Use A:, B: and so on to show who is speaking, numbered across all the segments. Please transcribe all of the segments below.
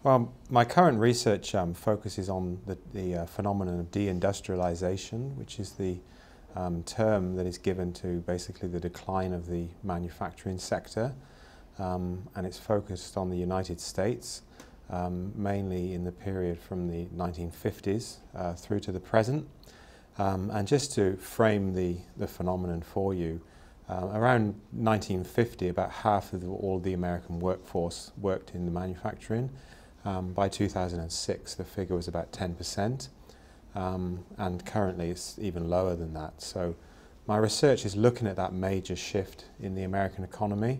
A: Well, my current research focuses on the phenomenon of deindustrialization, which is the term that is given to basically the decline of the manufacturing sector, and it's focused on the United States, mainly in the period from the 1950s through to the present. And just to frame the phenomenon for you, around 1950, about half of all the American workforce worked in the manufacturing. By 2006, the figure was about 10%, and currently it's even lower than that. So my research is looking at that major shift in the American economy,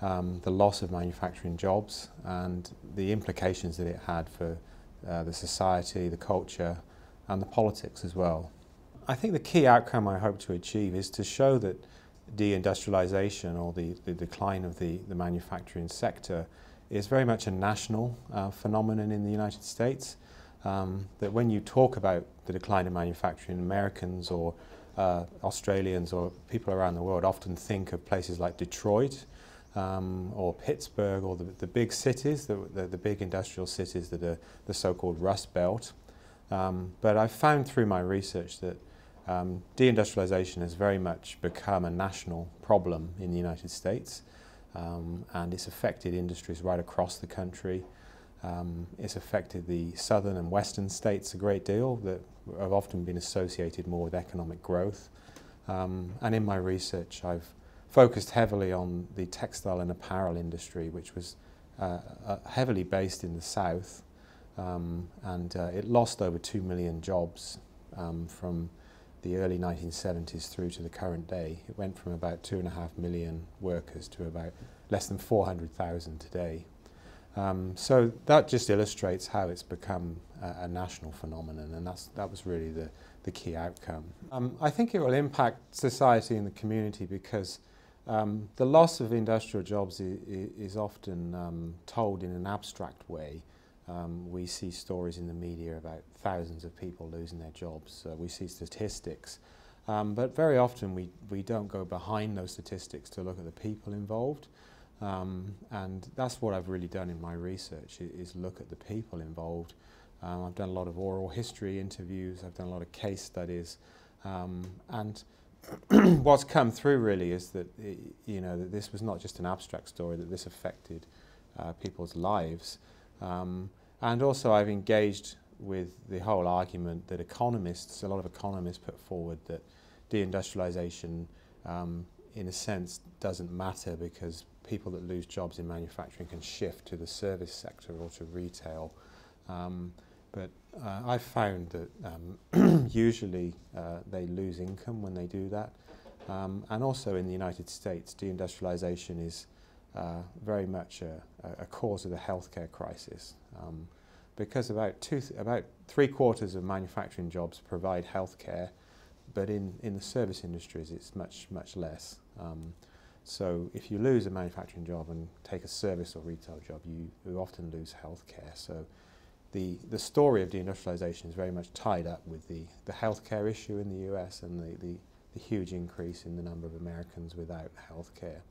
A: the loss of manufacturing jobs, and the implications that it had for the society, the culture, and the politics as well. I think the key outcome I hope to achieve is to show that deindustrialization, or the decline of the manufacturing sector, is very much a national phenomenon in the United States. That when you talk about the decline of manufacturing, Americans or Australians or people around the world often think of places like Detroit or Pittsburgh, or the big cities, the big industrial cities that are the so-called Rust Belt. But I've found through my research that deindustrialization has very much become a national problem in the United States. And it's affected industries right across the country. It's affected the southern and western states a great deal that have often been associated more with economic growth. And in my research I've focused heavily on the textile and apparel industry, which was heavily based in the south, and it lost over 2 million jobs from the early 1970s through to the current day. It went from about 2.5 million workers to about less than 400,000 today. So that just illustrates how it's become a national phenomenon, and that was really the key outcome. I think it will impact society and the community because the loss of industrial jobs is often told in an abstract way. We see stories in the media about thousands of people losing their jobs. We see statistics. But very often we don't go behind those statistics to look at the people involved. And that's what I've really done in my research, is look at the people involved. I've done a lot of oral history interviews, I've done a lot of case studies. And what's come through really is that, that this was not just an abstract story, that this affected people's lives. And also I've engaged with the whole argument that a lot of economists put forward that deindustrialization in a sense doesn't matter because people that lose jobs in manufacturing can shift to the service sector or to retail. But I've found that usually they lose income when they do that. And also in the United States, deindustrialization is very much a cause of the healthcare crisis, because about 3/4 of manufacturing jobs provide healthcare, but in the service industries it's much less. So if you lose a manufacturing job and take a service or retail job, you often lose healthcare. So the story of deindustrialization is very much tied up with the healthcare issue in the US and the huge increase in the number of Americans without healthcare.